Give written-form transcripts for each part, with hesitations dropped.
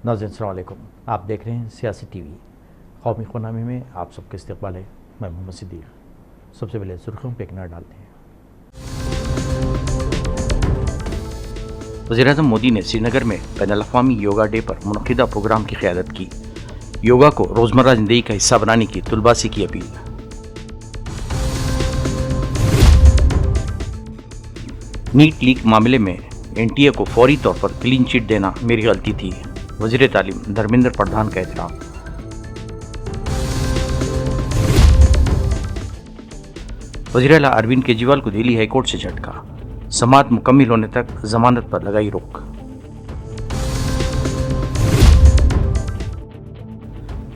नाज़रीन अस्सलाम वालेकुम। आप देख रहे हैं सियासी टीवी। कौमी खुनामी में आप सबका इस्तकबाल है। मैं मोहम्मद सिद्दीक़। सबसे पहले सुर्खियों पर एक नज़र डालते हैं। वज़ीर-ए-आज़म मोदी ने श्रीनगर में बैनुल-अक़वामी योगा डे पर मुनक़िदा प्रोग्राम की क़यादत की। योगा को रोज़मर्रा ज़िंदगी का हिस्सा बनाने की तुलबा से की अपील। नीट लीक मामले में NTA को फौरी तौर पर क्लीन चिट देना मेरी गलती थी, वज़ीर तालीम धर्मेंद्र प्रधान का एतराफ़। वज़ीर आला अरविंद केजरीवाल को दिल्ली हाईकोर्ट से झटका, समाअत मुकम्मिल होने तक जमानत पर लगाई रोक।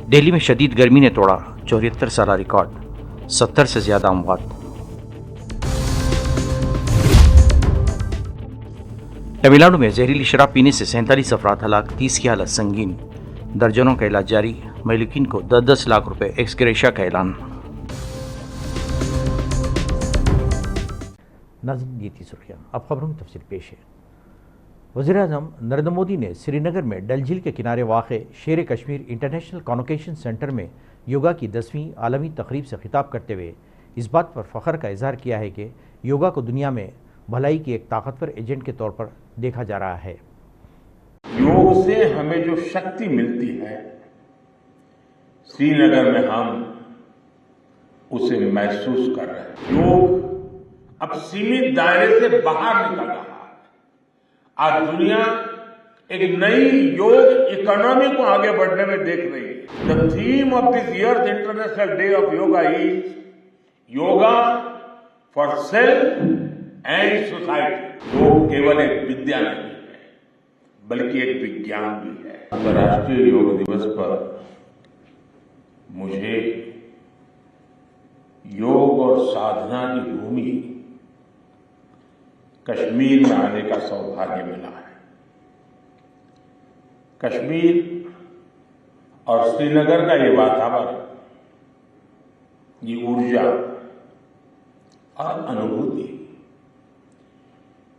दिल्ली में शदीद गर्मी ने तोड़ा 74 साला रिकॉर्ड, 70 से ज़्यादा अमवात। तमिलनाडु में जहरीली शराब पीने से 47 अफराद हलाक, 30 की हालत संगीन, दर्जनों का इलाज जारी। मलिकीन को 10-10 लाख रुपए एक्स ग्रेशिया का ऐलान। नाज़रीन, ये थी सुर्खियां। अब खबरों की तफसील पेश है। वज़ीर-ए-आज़म नरेंद्र मोदी ने श्रीनगर में डल झील के किनारे वाक़े शेर कश्मीर इंटरनेशनल कॉन्वोकेशन सेंटर में योगा की 10वीं आलमी तकरीब से खिताब करते हुए इस बात पर फ़ख्र का इजहार किया है कि योगा को दुनिया में भलाई की एक ताकतवर एजेंट के तौर पर देखा जा रहा है। योग से हमें जो शक्ति मिलती है, श्रीनगर में हम उसे महसूस कर रहे हैं। योग अब सीमित दायरे से बाहर निकल रहा है। आज दुनिया एक नई योग इकोनॉमी को आगे बढ़ने में देख रही है। The theme of this years international day of yoga is yoga for self and society. योग केवल एक विद्या नहीं है, बल्कि एक विज्ञान भी है। अंतर्राष्ट्रीय योग दिवस पर मुझे योग और साधना की भूमि कश्मीर में आने का सौभाग्य मिला है। कश्मीर और श्रीनगर का ये वातावरण, ये ऊर्जा और अनुभूति,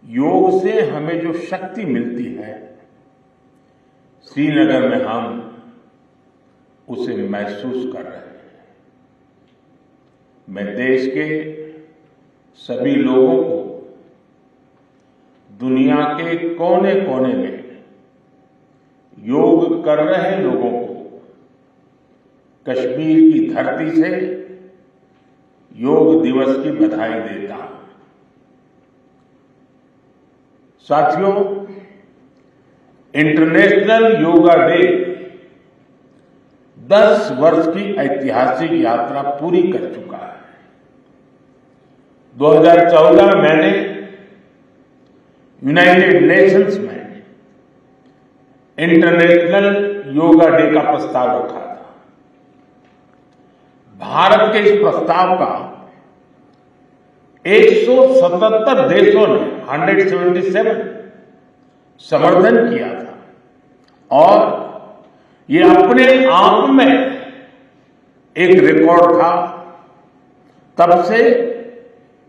योग से हमें जो शक्ति मिलती है, श्रीनगर में हम उसे महसूस कर रहे हैं। मैं देश के सभी लोगों को, दुनिया के कोने कोने में योग कर रहे लोगों को कश्मीर की धरती से योग दिवस की बधाई देता हूं। साथियों, इंटरनेशनल योगा डे 10 वर्ष की ऐतिहासिक यात्रा पूरी कर चुका है। 2014 में मैंने यूनाइटेड नेशंस में इंटरनेशनल योगा डे का प्रस्ताव रखा था। भारत के इस प्रस्ताव का 177 देशों ने 177 समर्थन किया था और ये अपने आप में एक रिकॉर्ड था। तब से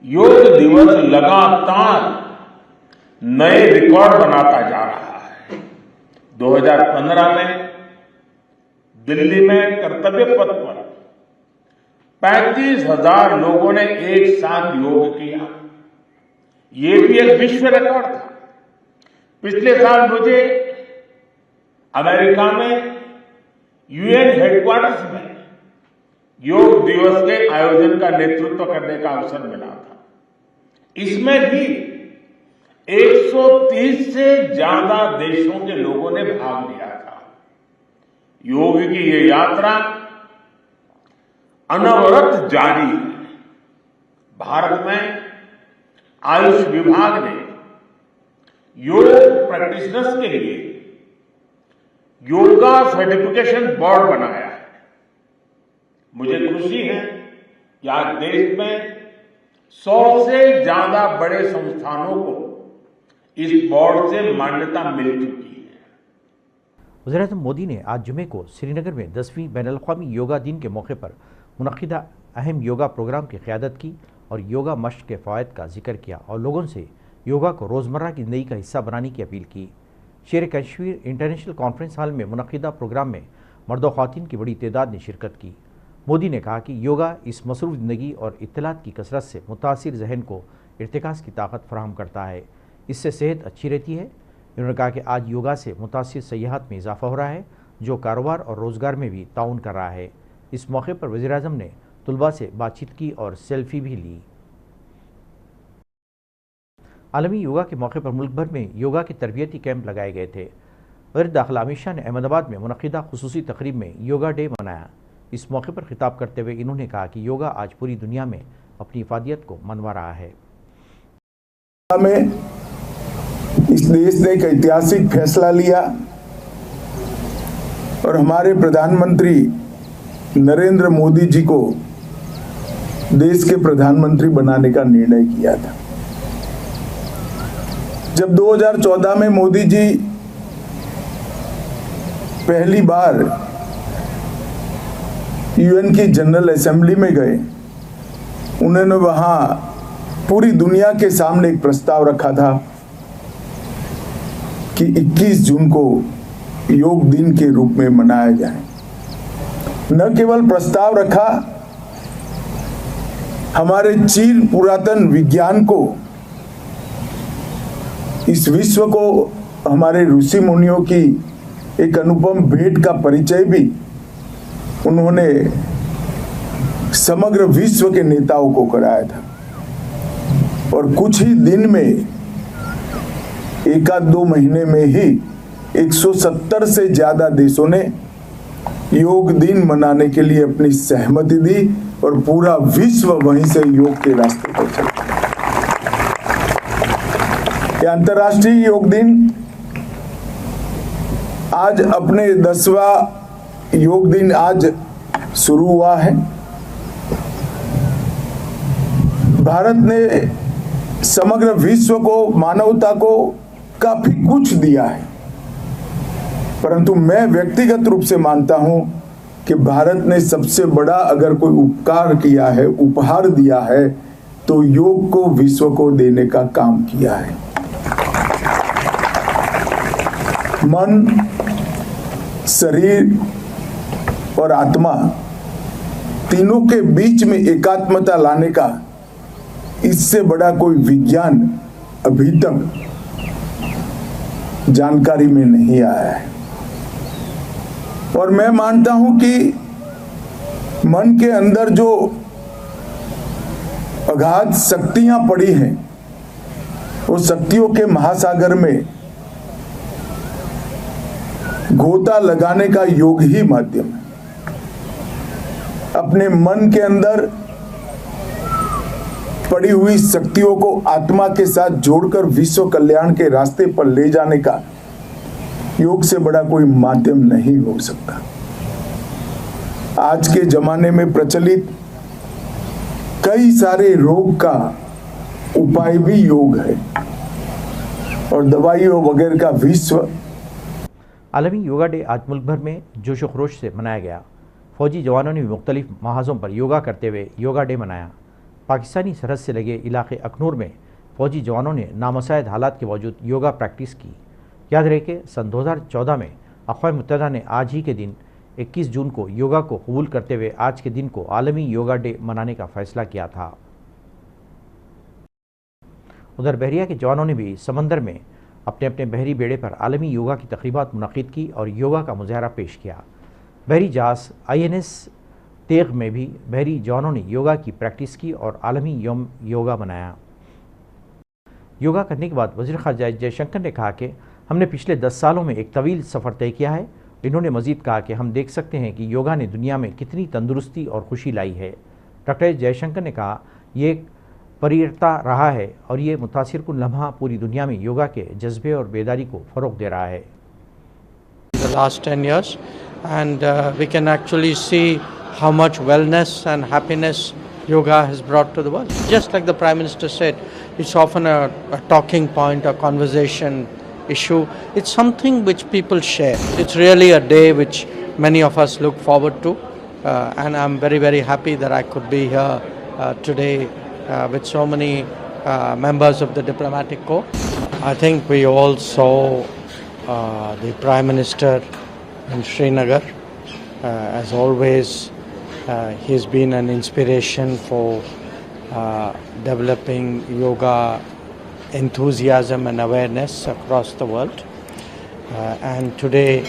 योग दिवस लगातार नए रिकॉर्ड बनाता जा रहा है। 2015 में दिल्ली में कर्तव्य पथ पर 35,000 लोगों ने एक साथ योग किया। ये भी एक विश्व रिकॉर्ड था। पिछले साल मुझे अमेरिका में UN हेडक्वार्टर्स में योग दिवस के आयोजन का नेतृत्व करने का अवसर मिला था। इसमें भी 130 से ज्यादा देशों के लोगों ने भाग लिया था। योग की ये यात्रा अनवरत जारी है। भारत में आयुष विभाग ने योग प्रैक्टिशनर्स के लिए योगा सर्टिफिकेशन बोर्ड बनाया है। मुझे खुशी है कि आज देश में 100 से ज्यादा बड़े संस्थानों को इस बोर्ड से मान्यता मिल चुकी है। वज़ीर-ए-आज़म मोदी ने आज जुमे को श्रीनगर में 10वीं बैनुल-अक़वामी योगा दिन के मौके पर मुनक़िदा अहम योगा प्रोग्राम की क़यादत की और योगा मश्क के फ़वाइद का जिक्र किया और लोगों से योगा को रोज़मर्रा की ज़िंदगी का हिस्सा बनाने की अपील की। शेर कश्मीर इंटरनेशनल कॉन्फ्रेंस हॉल में मुनक़िदा प्रोग्राम में मर्द व ख़वातीन की बड़ी तादाद ने शिरकत की। मोदी ने कहा कि योगा इस मसरूफ़ ज़िंदगी और इत्तलात की कसरत से मुतासिर जहन को इर्तिकाज़ की ताकत फराहम करता है, इससे सेहत अच्छी रहती है। उन्होंने कहा कि आज योगा से मुतासिर सयाहत में इजाफ़ा हो रहा है, जो कारोबार और रोज़गार में भी ताउन कर रहा है। इस मौके पर वज़ीर-ए-आज़म ने तुलबा से बातचीत की और सेल्फी भी ली। आलमी योगा के मौके पर मुल्क भर में योगा के तरबियती कैंप लगाए गए थे। वज़ीर दाखिला अमित शाह ने अहमदाबाद में मुनक़िदा खुसूसी तकरीब में योगा डे मनाया। इस मौके पर खिताब करते हुए इन्होंने कहा कि योगा आज पूरी दुनिया में अपनी इफादियत को मनवा रहा है। इस देश ने एक ऐतिहासिक फैसला लिया और हमारे प्रधानमंत्री नरेंद्र मोदी जी को देश के प्रधानमंत्री बनाने का निर्णय किया था। जब 2014 में मोदी जी पहली बार यूएन की जनरल असेंबली में गए, उन्होंने वहां पूरी दुनिया के सामने एक प्रस्ताव रखा था कि 21 जून को योग दिन के रूप में मनाया जाए। न केवल प्रस्ताव रखा, हमारे चीर पुरातन विज्ञान को, इस विश्व को हमारे ऋषि मुनियों की एक अनुपम भेंट का परिचय भी उन्होंने समग्र विश्व के नेताओं को कराया था। और कुछ ही दिन में, एक आध 2 महीने में ही 170 से ज्यादा देशों ने योग दिन मनाने के लिए अपनी सहमति दी और पूरा विश्व वहीं से योग के रास्ते पर चला। यह अंतर्राष्ट्रीय योग दिन आज अपने 10वां योग दिन आज शुरू हुआ है। भारत ने समग्र विश्व को, मानवता को काफी कुछ दिया है, परंतु मैं व्यक्तिगत रूप से मानता हूं कि भारत ने सबसे बड़ा अगर कोई उपकार किया है, उपहार दिया है, तो योग को विश्व को देने का काम किया है। मन, शरीर और आत्मा तीनों के बीच में एकात्मता लाने का इससे बड़ा कोई विज्ञान अभी तक जानकारी में नहीं आया है। और मैं मानता हूं कि मन के अंदर जो अगाध शक्तियां पड़ी हैं, वो शक्तियों के महासागर में गोता लगाने का योग ही माध्यम है। अपने मन के अंदर पड़ी हुई शक्तियों को आत्मा के साथ जोड़कर विश्व कल्याण के रास्ते पर ले जाने का योग से बड़ा कोई माध्यम नहीं हो सकता। आज के जमाने में प्रचलित कई सारे रोग का उपाय भी योग है और दवाइयों वगैरह का विश्व। आलमी योगा डे आज मुल्क भर में जोश व खरोश से मनाया गया। फौजी जवानों ने भी मुख्तलिफ महाजों पर योगा करते हुए योगा डे मनाया। पाकिस्तानी सरहद से लगे इलाके अखनूर में फौजी जवानों ने नामुसाइद हालात के बावजूद योगा प्रैक्टिस की। याद रहे कि सन 2014 में अक़वाम मुत्तहिदा ने आज ही के दिन 21 जून को योगा को कबूल करते हुए आज के दिन को आलमी योगा डे मनाने का फैसला किया था। उधर बहरिया के जवानों ने भी समंदर में अपने अपने बहरी बेड़े पर आलमी योगा की तकरीबात मुनक़िद की और योगा का मुजाहरा पेश किया। बहरी जहाज़ INS तेग में भी बहरी जवानों ने योगा की प्रैक्टिस की और आलमी यौम योगा मनाया। योगा करने के बाद वज़ीर ख़ारजा जयशंकर ने कहा कि हमने पिछले 10 सालों में एक तवील सफ़र तय किया है। इन्होंने मज़ीद कहा कि हम देख सकते हैं कि योगा ने दुनिया में कितनी तंदुरुस्ती और खुशी लाई है। डॉक्टर जयशंकर ने कहा, ये एक परियरता रहा है और ये मुतासिर कुन लम्हा पूरी दुनिया में योगा के जज्बे और बेदारी को फ़रोग़ दे रहा है। The last 10 years and we can actually see how much wellness and happiness yoga has brought to the world. Just like the Prime Minister said, it's often a talking point, a conversation issue. It's something which people share. It's really a day which many of us look forward to, and I'm very, very happy that I could be here today with so many members of the diplomatic corps. I think we all saw the Prime Minister in Srinagar. As always, he's been an inspiration for developing yoga enthusiasm and awareness across the world. And today,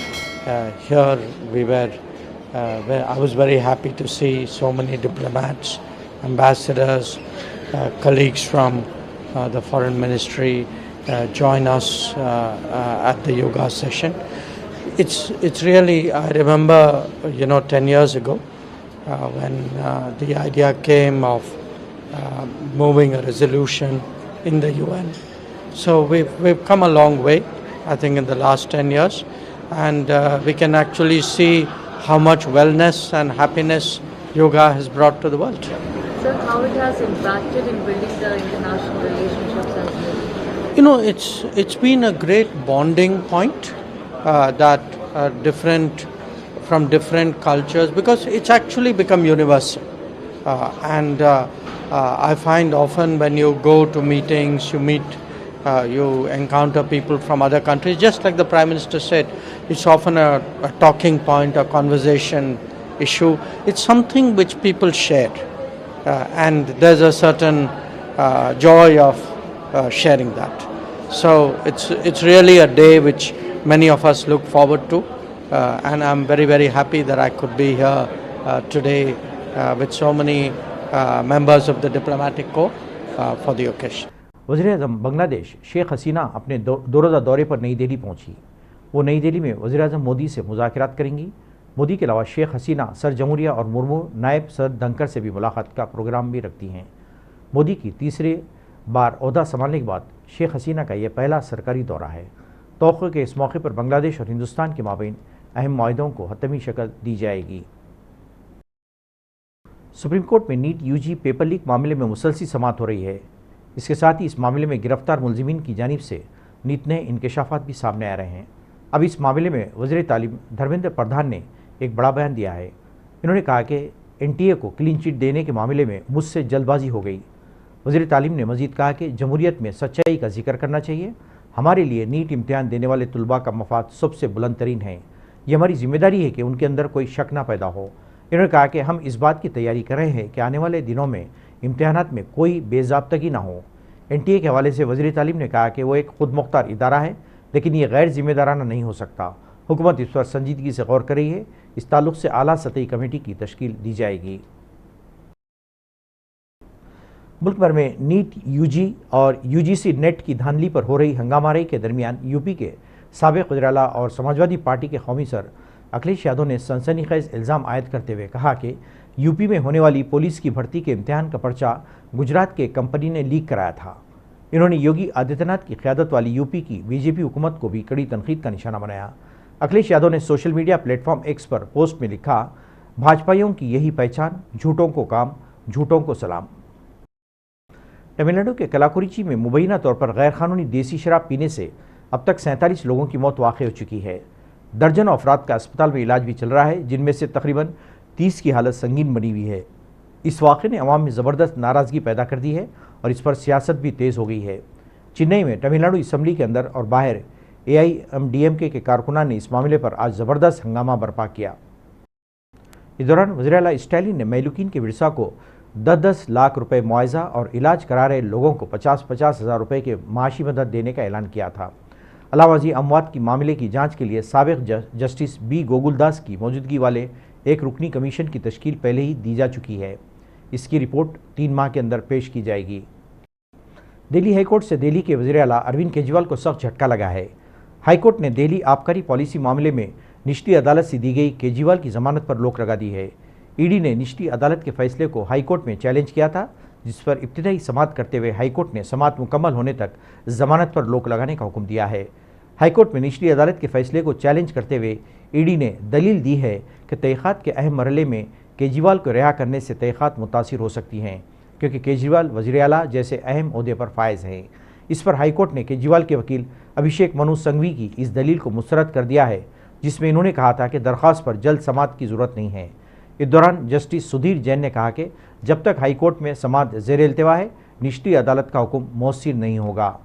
here we were, I was very happy to see so many diplomats, ambassadors, colleagues from the foreign ministry join us at the yoga session. It's really, I remember, 10 years ago when the idea came of moving a resolution in the UN. So we've come a long way, I think, in the last 10 years, and we can actually see how much wellness and happiness yoga has brought to the world. Sir, how it has impacted in building the international relationships as well? It's been a great bonding point that from different cultures, because it's actually become universal. And I find often when you go to meetings, you encounter people from other countries. Just like the Prime Minister said, it's often a talking point, a conversation issue. It's something which people share, and there's a certain joy of sharing that. So it's really a day which many of us look forward to, and I'm very, very happy that I could be here today with so many members of the diplomatic corps for the occasion. वज़ीर-ए-आज़म बांग्लादेश शेख हसीना अपने दो रोज़ा दौरे पर नई दिल्ली पहुंची। वो नई दिल्ली में वज़ीर-ए-आज़म मोदी से मुज़ाकरात करेंगी। मोदी के अलावा शेख हसीना सर जमहूरिया और मुर्मू नायब सदर धनकर से भी मुलाकात का प्रोग्राम भी रखती हैं। मोदी की तीसरी बार ओहदा संभालने के बाद शेख हसीना का यह पहला सरकारी दौरा है। तौक़्क़े के इस मौके पर बांग्लादेश और हिंदुस्तान के माबैन अहम मुआहदों को हतमी शक्ल दी जाएगी। सुप्रीम कोर्ट में नीट यूजी पेपर लीक मामले में मुसलसल समाअत हो रही है। इसके साथ ही इस मामले में गिरफ्तार मुलजिमीन की जानिब से नीत नए इंकशाफात भी सामने आ रहे हैं। अब इस मामले में वज़ीर तालीम धर्मेंद्र प्रधान ने एक बड़ा बयान दिया है। इन्होंने कहा कि NTA को क्लीन चिट देने के मामले में मुझसे जल्दबाजी हो गई। वज़ीर तालीम ने मज़ीद कहा कि जमहूरियत में सच्चाई का जिक्र करना चाहिए। हमारे लिए नीट इम्तिहान देने वाले तलबा का मफाद सबसे बुलंद तरीन है। ये हमारी जिम्मेदारी है कि उनके अंदर कोई शक ना पैदा हो। इन्होंने कहा कि हम इस बात की तैयारी कर रहे हैं कि आने वाले दिनों में इम्तिहानात में कोई बेज़ाब्तगी ना हो। NTA के हवाले से वज़ीर तालीम ने कहा कि वो एक खुद मुख्तार इदारा है, लेकिन ये गैर जिम्मेदाराना नहीं हो सकता। हुकूमत इस पर संजीदगी से गौर कर रही है। इस ताल्लुक़ से आला सतही कमेटी की तश्कील दी जाएगी। मुल्क भर में नीट यूजी और UGC नेट की धांधली पर हो रही हंगामाराई के दरमियान यूपी के साबिक़ वज़ीर-ए-आला और समाजवादी पार्टी के कौमी सर अखिलेश यादव ने सनसनीखेज़ इल्ज़ाम आयद करते हुए कहा कि यूपी में होने वाली पुलिस की भर्ती के इम्तिहान का पर्चा गुजरात के कंपनी ने लीक कराया था। इन्होंने योगी आदित्यनाथ की क़यादत वाली यूपी की बीजेपी हुकूमत को भी कड़ी तनकीद का निशाना बनाया। अखिलेश यादव ने सोशल मीडिया प्लेटफॉर्म एक्स पर पोस्ट में लिखा, भाजपाइयों की यही पहचान, झूठों को काम, झूठों को सलाम। तमिलनाडु के कलाकुरिची में मुबैना तौर पर गैर कानूनी देसी शराब पीने से अब तक 47 लोगों की मौत वाक़ हो चुकी है। दर्जनों अफराद का अस्पताल में इलाज भी चल रहा है, जिनमें से तकरीबन 30 की हालत संगीन बनी हुई है। इस वाक़े ने अवाम में ज़बरदस्त नाराज़गी पैदा कर दी है और इस पर सियासत भी तेज़ हो गई है। चेन्नई में तमिलनाडु असम्बली के अंदर और बाहर AIMDMK के कारकुनान ने इस मामले पर आज ज़बरदस्त हंगामा बर्पा किया। इस दौरान वज़ीर-ए-आला स्टालिन ने मैलूकिन के विरसा को 10-10 लाख रुपए मुआवजा और इलाज करा रहे लोगों को 50-50 हज़ार रुपये के माशी मदद देने का ऐलान किया था। अलावा जी अमवात की मामले की जांच के लिए साबिक़ जस्टिस B गोकुलदास की मौजूदगी वाले एक रुकनी कमीशन की तश्कील पहले ही दी जा चुकी है। इसकी रिपोर्ट 3 माह के अंदर पेश की जाएगी। दिल्ली हाईकोर्ट से दिल्ली के वज़ीर-ए-आला अरविंद केजरीवाल को सख्त झटका लगा है। हाईकोर्ट ने दिल्ली आबकारी पॉलिसी मामले में निचली अदालत से दी गई केजरीवाल की ज़मानत पर रोक लगा दी है। ईडी ने निचली अदालत के फैसले को हाईकोर्ट में चैलेंज किया था, जिस पर इब्तिदाई समाअत करते हुए हाईकोर्ट ने समाअत मुकम्मल होने तक ज़मानत पर रोक लगाने का हुक्म दिया है। हाईकोर्ट में निचली अदालत के फैसले को चैलेंज करते हुए ईडी ने दलील दी है कि तहक़ीक़ात के अहम मरहले में केजरीवाल को रिहा करने से तहक़ीक़ात मुतासिर हो सकती हैं, क्योंकि केजरीवाल वज़ीर-ए-आला जैसे अहम ओहदे पर फायज़ हैं। इस पर हाईकोर्ट ने केजरीवाल के वकील अभिषेक मनु संघवी की इस दलील को मुस्तरद कर दिया है, जिसमें इन्होंने कहा था कि दरख्वास्त पर जल्द समाअत की ज़रूरत नहीं है। इस दौरान जस्टिस सुधीर जैन ने कहा कि जब तक हाईकोर्ट में समाअत ज़ेर इल्तिवा है, निचली अदालत का हुक्म मौसूर नहीं होगा।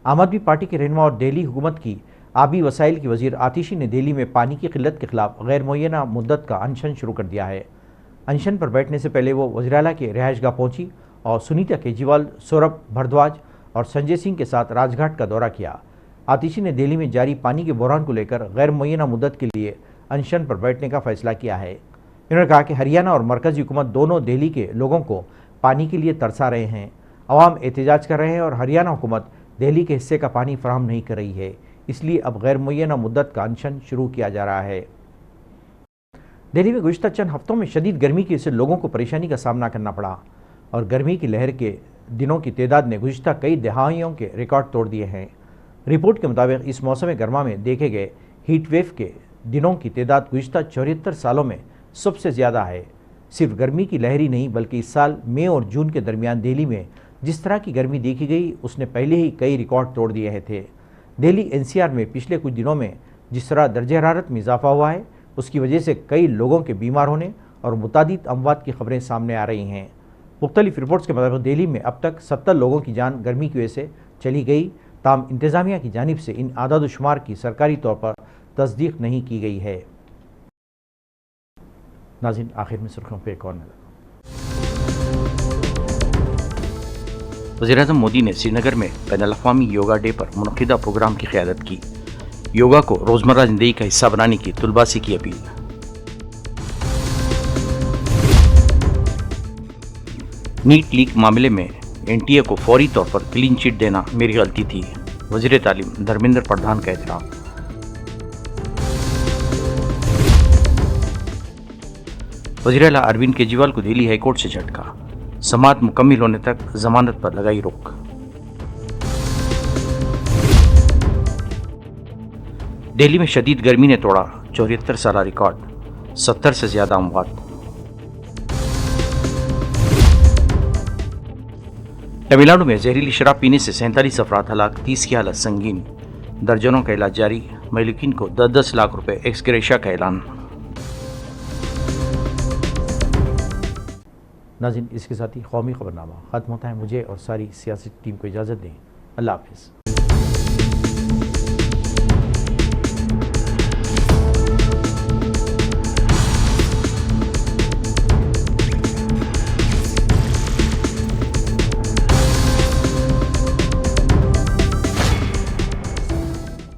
आम आदमी पार्टी के रहनुमा और दिल्ली हुकूमत की आबी वसाइल की वजीर आतिशी ने दिल्ली में पानी की किल्लत के खिलाफ गैर मुअय्यना मुद्दत का अनशन शुरू कर दिया है। अनशन पर बैठने से पहले वो वज़ीर-ए-आला के रिहाइशगाह पहुंची और सुनीता केजरीवाल, सौरभ भारद्वाज और संजय सिंह के साथ राजघाट का दौरा किया। आतिशी ने दिल्ली में जारी पानी के बहरान को लेकर गैर मुअय्यना मुद्दत के लिए अनशन पर बैठने का फैसला किया है। इन्होंने कहा कि हरियाणा और मरकज़ी हुकूमत दोनों दिल्ली के लोगों को पानी के लिए तरसा रहे हैं। अवाम एहतजाज कर रहे हैं और हरियाणा हुकूमत दिल्ली के हिस्से का पानी फराहम नहीं कर रही है, इसलिए अब गैर मुअय्यना मुद्दत का अनशन शुरू किया जा रहा है। दिल्ली में गुज़िश्ता चंद हफ्तों में शदीद गर्मी की वजह से लोगों को परेशानी का सामना करना पड़ा और गर्मी की लहर के दिनों की तादाद ने गुज़िश्ता कई दहाइयों के रिकॉर्ड तोड़ दिए हैं। रिपोर्ट के मुताबिक इस मौसम गर्मा में देखे गए हीट वेव के दिनों की तादाद गुज़िश्ता 74 सालों में सबसे ज़्यादा है। सिर्फ गर्मी की लहर ही नहीं बल्कि इस साल मई और जून के दरमियान दिल्ली में जिस तरह की गर्मी देखी गई उसने पहले ही कई रिकॉर्ड तोड़ दिए थे। दिल्ली NCR में पिछले कुछ दिनों में जिस तरह दर्जे हरारत में इजाफा हुआ है उसकी वजह से कई लोगों के बीमार होने और मुतादिद अमवात की खबरें सामने आ रही हैं। मुख्तलिफ रिपोर्ट्स के मुताबिक दिल्ली में अब तक 70 लोगों की जान गर्मी की वजह से चली गई। ताहम इंतज़ामिया की जानिब से इन आदाद शुमार की सरकारी तौर पर तस्दीक नहीं की गई है। नाज़रीन, आखिर में सुर्खियों पर एक और नज़र। वज़ीर-ए-आज़म मोदी ने श्रीनगर में बैनुल-अक़वामी योगा डे पर मुनक़िदा प्रोग्राम की क़यादत की। योगा को रोज़मर्रा ज़िंदगी का हिस्सा बनाने की तुलबा से की अपील। नीट लीक मामले में NTA को फौरी तौर पर क्लीन चिट देना मेरी गलती थी, वज़ीर तालीम धर्मेंद्र प्रधान का एतराफ़। वज़ीर-ए-आला अरविंद केजरीवाल को दिल्ली हाईकोर्ट से झटका, समाअत मुकम्मिल होने तक जमानत पर लगाई रोक। दिल्ली में शदीद गर्मी ने तोड़ा 74 साला रिकॉर्ड, 70 से ज्यादा अमवात। तमिलनाडु में जहरीली शराब पीने से 47 अफराद हलाक, 30 की हालत संगीन, दर्जनों का इलाज जारी। मलिकीन को 10-10 लाख रुपए एक्स ग्रेशिया का ऐलान। नाज़रीन, इसके साथ ही कौमी खबरनामा खत्म होता है। मुझे और सारी सियासी टीम को इजाज़त दें। अल्लाह हाफ़िज़।